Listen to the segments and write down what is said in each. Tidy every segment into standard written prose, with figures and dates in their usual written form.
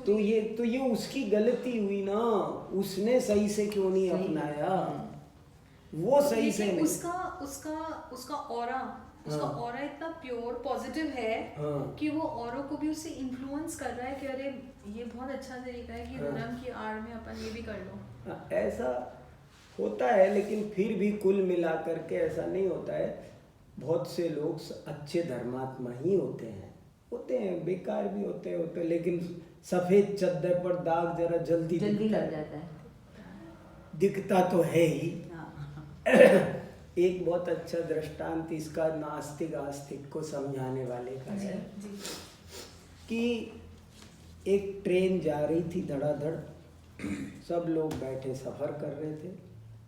तो ये उसकी गलती हुई ना, उसने सही से क्यों नहीं अपनाया, वो सही से नहीं। उसका ऑरा इतना प्योर पॉजिटिव है कि वो औरों को भी उससे इन्फ्लुएंस कर रहा है कि अरे ये बहुत अच्छा तरीका है कि धर्म की आड़ में अपन ये भी कर लो। ऐसा होता है, लेकिन फिर भी कुल मिला करके ऐसा नहीं होता है। बहुत से लोग अच्छे धर्मात्मा ही होते हैं, बेकार भी होते, लेकिन सफेद चद्दर पर दाग जरा जल्दी लग जाता है, दिखता तो है ही। एक बहुत अच्छा दृष्टांत इसका नास्तिक आस्तिक को समझाने वाले का है कि एक ट्रेन जा रही थी धड़ाधड़, सब लोग बैठे सफ़र कर रहे थे,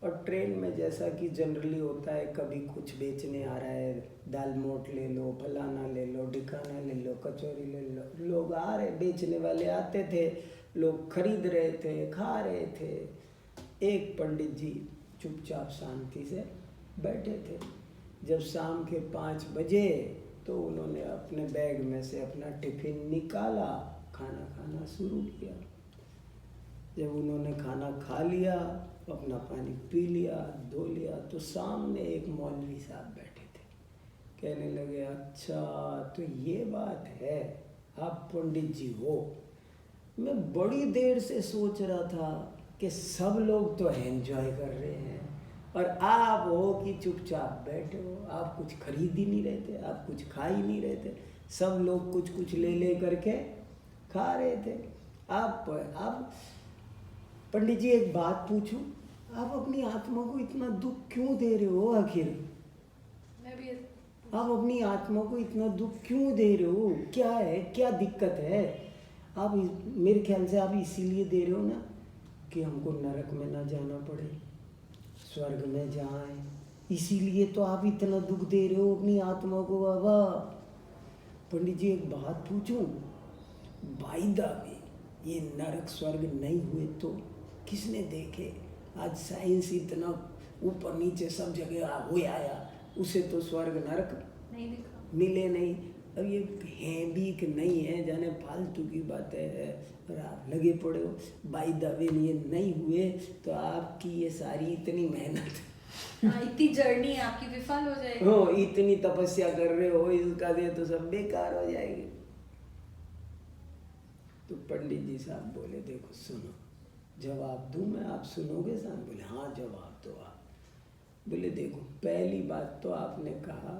और ट्रेन में जैसा कि जनरली होता है, कभी कुछ बेचने आ रहा है, दाल मोट ले लो, फलाना ले लो, ढिकाना ले लो, कचौरी ले लो, लोग आ रहे, बेचने वाले आते थे, लोग खरीद रहे थे, खा रहे थे। एक पंडित जी चुपचाप शांति से बैठे थे। जब शाम के 5 बजे तो उन्होंने अपने बैग में से अपना टिफिन निकाला, खाना खाना शुरू किया। जब उन्होंने खाना खा लिया, अपना पानी पी लिया, धो लिया, तो सामने एक मौलवी साहब बैठे थे। कहने लगे, अच्छा तो ये बात है, आप पंडित जी हो। मैं बड़ी देर से सोच रहा था कि सब लोग तो एंजॉय कर रहे हैं और आप हो कि चुपचाप बैठे हो, आप कुछ खरीद ही नहीं रहे थे, आप कुछ खा ही नहीं रहे थे, सब लोग कुछ कुछ ले करके खा रहे थे। आप पंडित जी एक बात पूछूं, आप अपनी आत्मा को इतना दुख क्यों दे रहे हो? आखिर आप अपनी आत्मा को इतना दुख क्यों दे रहे हो? क्या है, क्या दिक्कत है? आप मेरे ख्याल से आप इसीलिए दे रहे हो ना कि हमको नरक में ना जाना पड़े, स्वर्ग में जाएं, इसीलिए तो आप इतना दुख दे रहे हो अपनी आत्मा को। बाबा पंडित जी एक बात पूछूं, बाई द वे ये नरक स्वर्ग नहीं हुए तो किसने देखे? आज साइंस इतना ऊपर नीचे सब जगह हो आया, उसे तो स्वर्ग नरक नहीं दिखा, मिले नहीं। अब ये है भी कि नहीं है, जाने फालतू की बातें है, और आप लगे पड़े हो। बाई द वे ये नहीं हुए तो आपकी ये सारी इतनी मेहनत, इतनी जर्नी आपकी विफल हो जाएगी। हो इतनी तपस्या कर रहे हो, इसका दे तो सब बेकार हो जाएगी। तो पंडित जी साहब बोले, देखो सुनो, जवाब दूं मैं, आप सुनोगे साहब? बोले हाँ जवाब दो आप। बोले देखो, पहली बात तो आपने कहा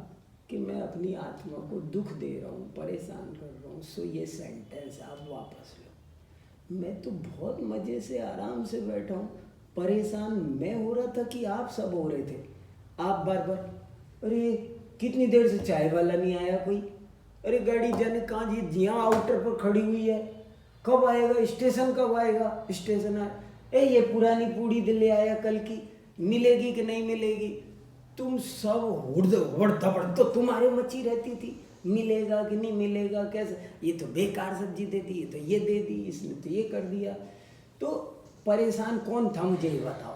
कि मैं अपनी आत्मा को दुख दे रहा हूँ, परेशान कर रहा हूँ, सो ये सेंटेंस आप वापस लो। मैं तो बहुत मज़े से आराम से बैठा हूँ, परेशान मैं हो रहा था कि आप सब हो रहे थे। आप बार बार, अरे कितनी देर से चाय वाला नहीं आया कोई, अरे गाड़ी जाने कहाँ जी, यहाँ आउटर पर खड़ी हुई है, कब आएगा स्टेशन, कब आएगा स्टेशन आए, ये पुरानी पूड़ी ले आया कल की, मिलेगी कि नहीं मिलेगी? तुम सब हुड़ धबड़ तो तुम्हारे मची रहती थी, मिलेगा कि नहीं मिलेगा, कैसे, ये तो बेकार सब्जी दे दी, ये तो ये दे दी, इसने तो ये कर दिया। तो परेशान कौन था मुझे ये बताओ?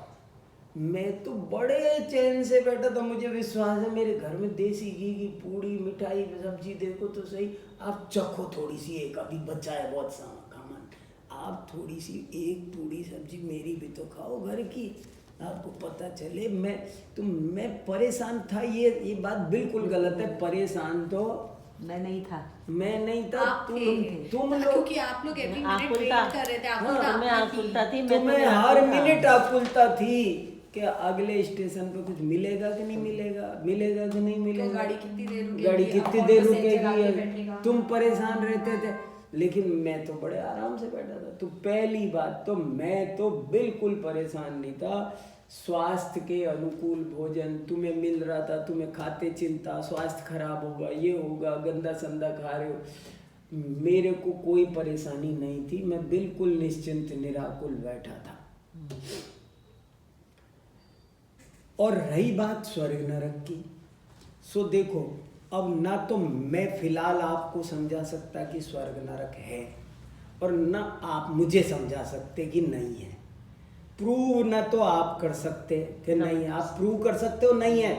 मैं तो बड़े चैन से बैठा था, मुझे विश्वास है मेरे घर में देसी घी की पूड़ी मिठाई सब्जी देखो तो सही, आप चखो थोड़ी सी, एक अभी बचा है बहुत सामान, आप थोड़ी सी एक पूड़ी सब्जी मेरी भी तो खाओ घर की, आपको पता चले। मैं परेशान था, ये बात बिल्कुल गलत है। परेशान तो मैं नहीं था, तुम लोग, क्योंकि आप लोग एवरी मिनट वेट कर रहे थे, तुम्हें हर मिनट आकुलता थी कि अगले स्टेशन पे कुछ मिलेगा कि नहीं मिलेगा, मिलेगा कि नहीं मिलेगा, गाड़ी कितनी देर रुकेगी, तुम परेशान रहते थे। लेकिन मैं तो बड़े आराम से बैठा था। तो पहली बात तो मैं तो बिल्कुल परेशान नहीं था। स्वास्थ्य के अनुकूल भोजन तुम्हें मिल रहा था, तुम्हें खाते चिंता स्वास्थ्य खराब होगा, ये होगा, गंदा संदा खा रहे हो, मेरे को कोई परेशानी नहीं थी, मैं बिल्कुल निश्चिंत निराकुल बैठा था। और रही बात स्वर्ग नरक की, सो देखो, अब ना तो मैं फिलहाल आपको समझा सकता कि स्वर्ग नरक है, और ना आप मुझे समझा सकते कि नहीं है। प्रूव ना तो आप कर सकते कि नहीं, आप प्रूव कर सकते हो नहीं है,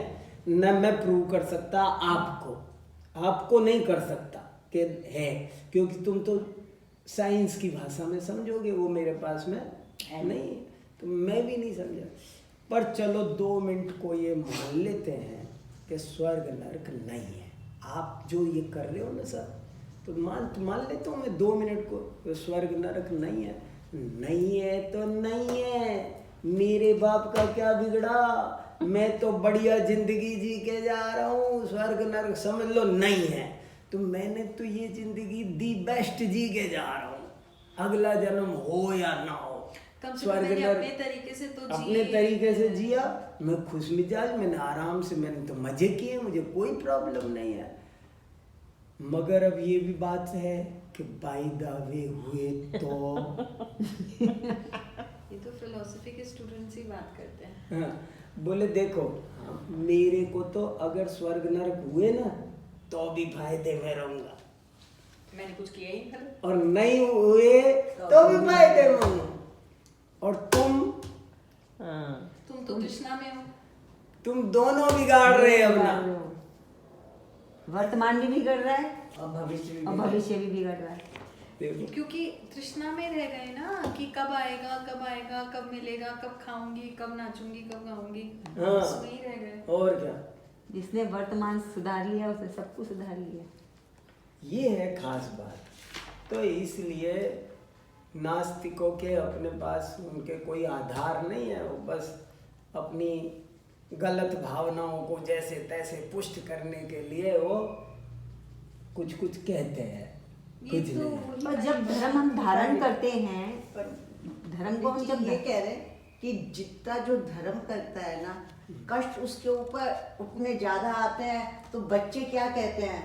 ना मैं प्रूव कर सकता आपको नहीं कर सकता कि है, क्योंकि तुम तो साइंस की भाषा में समझोगे, वो मेरे पास में नहीं है, तो मैं भी नहीं समझा। पर चलो 2 मिनट को ये मान लेते हैं कि स्वर्ग नरक नहीं है। आप जो ये कर रहे हो ना सर, तो मान लेता हूँ मैं 2 मिनट को, स्वर्ग नरक नहीं है। नहीं है तो नहीं है, मेरे बाप का क्या बिगड़ा, मैं तो बढ़िया जिंदगी जी के जा रहा हूँ। स्वर्ग नरक समझ लो नहीं है, तो मैंने तो ये जिंदगी दी बेस्ट जी के जा रहा हूँ, अगला जन्म हो या ना हो, स्वर्ग नरक अपने तरीके से तो अपने तरीके से जिया, मैं खुश मिजाज, मैंने आराम से, मैंने तो मजे किए, मुझे कोई प्रॉब्लम नहीं है। मगर अब ये भी बात है कि बाय द वे हुए तो ये तो फिलोसफी के स्टूडेंट्स ही बात करते हैं। हाँ, बोले देखो, मेरे को तो अगर स्वर्ग नरक हुए ना तो भी फायदे में रहूंगा, मैंने कुछ किया ही नहीं, और नहीं हुए तो भी फायदे में हूँ। और तुम तो तृष्णा में हो, तुम दोनों बिगाड़ रहे हो अपना, वर्तमान भी बिगड़ रहा है और भविष्य भी बिगड़ रहा है। क्योंकि तृष्णा में रह गए ना कि कब आएगा, कब मिलेगा, कब खाऊंगी, कब नाचूंगी, कब गाऊंगी, बस वही रह गए। और क्या, जिसने वर्तमान सुधार लिया उसने सब कुछ सुधार लिया, ये है खास बात। तो इसलिए नास्तिकों के अपने पास उनके कोई आधार नहीं है, वो बस अपनी गलत भावनाओं को जैसे तैसे पुष्ट करने के लिए वो कुछ कहते हैं, कुछ तो नहीं। पर जब धर्म हम धारण करते हैं, पर धर्म को हम जब ये कह रहे हैं कि जितना जो धर्म करता है ना, कष्ट उसके ऊपर उतने ज्यादा आते हैं। तो बच्चे क्या कहते हैं,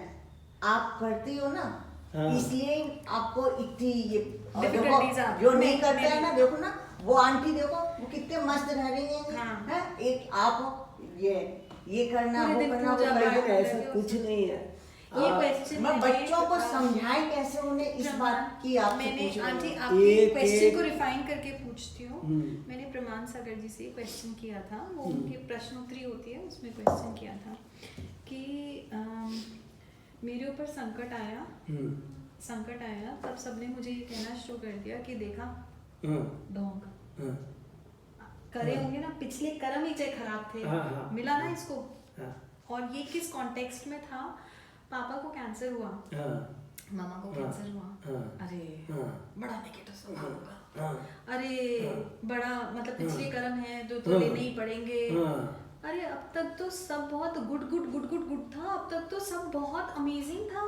आप करते हो ना, हाँ। इसलिए आपको इतनी ये Difficulties आती जो हैं। नहीं करते हैं ना, देखो ना वो आंटी, देखो वो कितने मस्त रह रही हैं। हाँ। हैं? एक आप ये करना, पूरे वो दिन करना, वो पूजा करना। लेकिन ऐसा कुछ नहीं है। ये क्वेश्चन मैं बच्चों को समझाएं कैसे उन्हें इस बात की आपसे मैंने पूछ रही आंटी हूँ। आपके क्वेश्चन को रिफाइन करके पूछती हूँ। हम्म। मैंने प्रमाण सागर जी से क्वेश्चन किया था, वो उनकी प्रश्नोत्तरी होती है, उसमें क्वेश्चन किया था कि मेरे ऊपर संकट आया तब सबने मुझे ये कहना शुरू कर दिया कि देखा ढोंग करे होंगे ना, पिछले कर्म ही चाहे खराब थे, हाँ। मिला ना इसको। हाँ। और ये किस कॉन्टेक्स्ट में था, पापा को कैंसर हुआ, मामा को कैंसर हुआ, अरे बड़ा नेगेटिव स्वभाव होगा, अरे बड़ा मतलब पिछले कर्म है जो तो लेने ही पड़ेंगे। अरे अब तक तो सब बहुत गुड था, अब तक तो सब बहुत अमेजिंग था।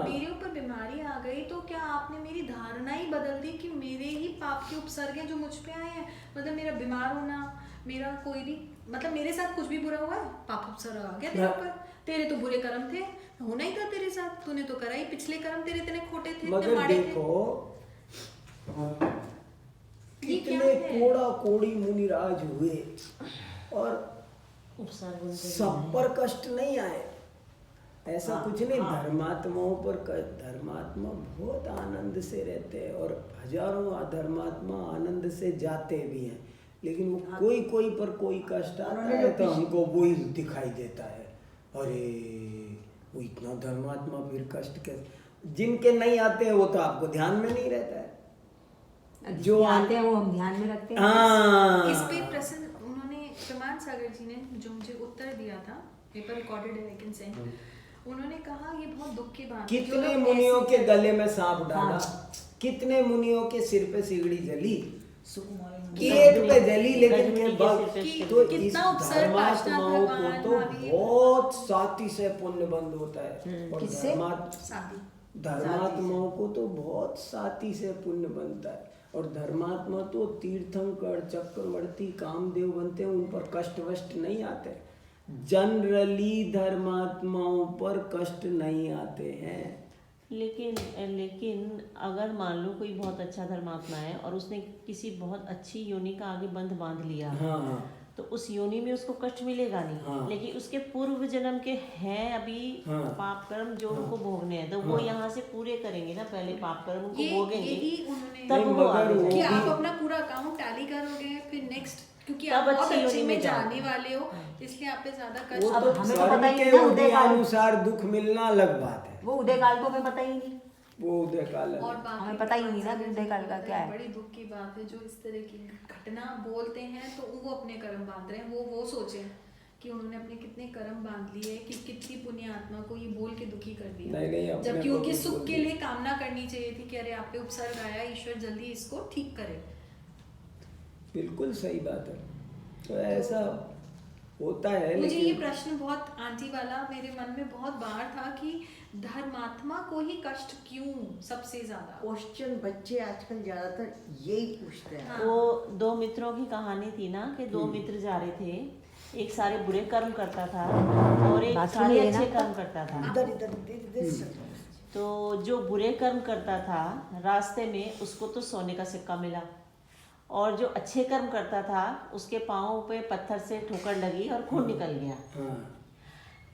मेरे ऊपर बीमारी आ गई तो क्या आपने मेरी धारणा ही बदल दी कि मेरे ही पाप के उपसर्ग हैं जो मुझ पे आए हैं। मतलब मेरा बीमार होना, मेरा कोई भी मतलब मेरे साथ कुछ भी बुरा हुआ है, पाप उपसर्ग आ गया तेरे ऊपर, तेरे तो बुरे कर्म थे, होना ही था तेरे साथ, तूने तो करा ही, पिछले कर्म तेरे इतने खोटे थे, इतने माड़े थे। कितने कोड़ा कोड़ी मुनिराज हुए और सब पर कष्ट नहीं आए, ऐसा कुछ नहीं। धर्मात्माओं पर धर्मात्मा बहुत आनंद से रहते हैं और हजारों धर्मात्मा आनंद से जाते भी हैं, लेकिन वो कोई पर कोई कष्ट आता है तो हमको वही दिखाई देता है, अरे वो इतना धर्मात्मा फिर कष्ट कैसे। जिनके नहीं आते हैं वो तो आपको ध्यान में नहीं रहता है, जो आते हैं वो हम ध्यान में रखते हैं। हाँ, इस पे प्रश्न उन्होंने प्रमाण सागर जी ने जो मुझे उत्तर दिया था, पेपर रिकॉर्डेड है, आई कैन सेंड। उन्होंने कहा ये बहुत दुख की बात है, कितने मुनियों के गले में सांप डाला, कितने मुनियों के सिर पे सिगड़ी जली, एक पे जली, लेकिन के बाद तो इस धर्मात्माओं को तो बहुत साथी से पुण्य बंद होता है, और धर्मात्माओं को तो बहुत साथी से पुण्य बनता है। और धर्मात्मा तो तीर्थंकर, चक्रवर्ती, कामदेव बनते हैं, उन पर कष्ट वष्ट नहीं आते। जनरली धर्मात्माओं पर कष्ट नहीं आते हैं। लेकिन अगर मान लो कोई बहुत अच्छा धर्मात्मा है और उसने किसी बहुत अच्छी योनि का आगे बंध बांध लिया, तो उस योनि में उसको कष्ट मिलेगा नहीं। लेकिन उसके पूर्व जन्म के हैं अभी पाप कर्म जो उनको भोगने हैं, तो वो यहाँ से पूरे करेंगे ना, पहले पाप कर्म उनको भोगेंगे, तब वो आगे कि आप अपना पूरा अकाउंट टैली करोगे, फिर नेक्स्ट क्योंकि आप बहुत अच्छे में जाने वाले हो, इसलिए आप पे ज्यादा कष्ट। अब हमें तो पता ही नहीं, अनुसार दुख मिलना अलग बात है, वो उदय काल को हमें पता ही नहीं। वो उदय काल और है। बाकी हमें पता ही नहीं ना कि उदय काल का क्या है। बड़ी दुख की बात है जो इस तरह की घटना बोलते हैं तो वो अपने कर्म बांध रहे हैं, वो सोचें कि उन्होंने अपने कितने कर्म बांध लिए कि कितनी पुण्य आत्मा को ये बोल के दुखी कर दिया। नहीं, अपने जबकि को उनके भी सुख बोल के दिया। लिए कामना करनी चाहिए थी कि अरे आप पे उपसर्ग आया, ईश्वर जल्दी इसको ठीक करे। बिल्कुल सही बात है। तो ऐसा होता है। मुझे लेकिन ये प्रश्न बहुत आंटी वाला मेरे मन में बहुत बार था कि धर्मात्मा को ही कष्ट क्यों सबसे ज्यादा? क्वेश्चन बच्चे आजकल ज्यादातर यही पूछते हैं। हाँ। वो दो मित्रों की कहानी थी ना कि दो मित्र जा रहे थे, एक सारे बुरे कर्म करता था और एक बात सारे सुनिए ना। अच्छे कर्म करता था। इधर इधर इधर इधर से। तो जो बुरे कर्म करता था रास्ते में उसको तो सोने का सिक्का मिला, और जो अच्छे कर्म करता था उसके पाँव पे पत्थर से ठोकर लगी और खून निकल गया। हाँ,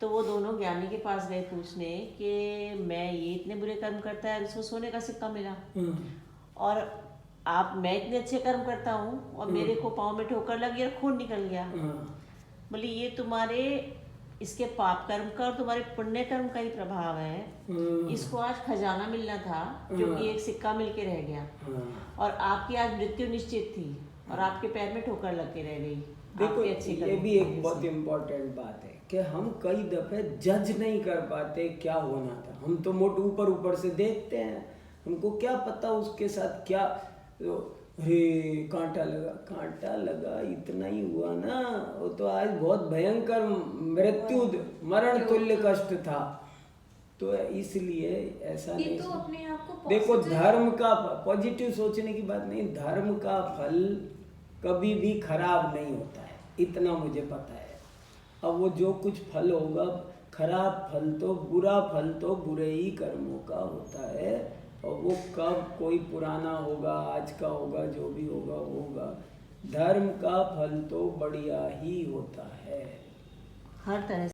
तो वो दोनों ज्ञानी के पास गए पूछने कि मैं ये इतने बुरे कर्म करता है उसको सोने का सिक्का मिला, और मैं इतने अच्छे कर्म करता हूँ और मेरे को पाँव में ठोकर लगी और खून निकल गया। बोले ये तुम्हारे इसके पाप कर्म का और तुम्हारे पुण्य कर्म का ही प्रभाव है। इसको आज खजाना मिलना था क्योंकि एक सिक्का मिलके रह गया, और आपकी आज मृत्यु निश्चित थी और आपके पैर में ठोकर लग के रह गई। देखो आपके अच्छे ये कर्म भी की एक वजह बहुत से। इम्पोर्टेंट बात है कि हम कई दफे जज नहीं कर पाते क्या होना था। हम तो मोट ऊपर ऊपर से देखते हैं, हमको क्या पता उसके साथ क्या। अरे कांटा लगा इतना ही हुआ ना, वो तो आज बहुत भयंकर मृत्यु मरण तुल्य कष्ट था। तो इसलिए ऐसा ये नहीं तो अपने आप को देखो, positive- धर्म का पॉजिटिव सोचने की बात नहीं, धर्म का फल कभी भी खराब नहीं होता है, इतना मुझे पता है। अब वो जो कुछ फल होगा, खराब फल तो बुरा फल तो बुरे ही कर्मों का होता है, और वो कब कोई पुराना होगा आज का होगा जो भी होगा। धर्म का फल तो बढ़िया ही होता है हर तरह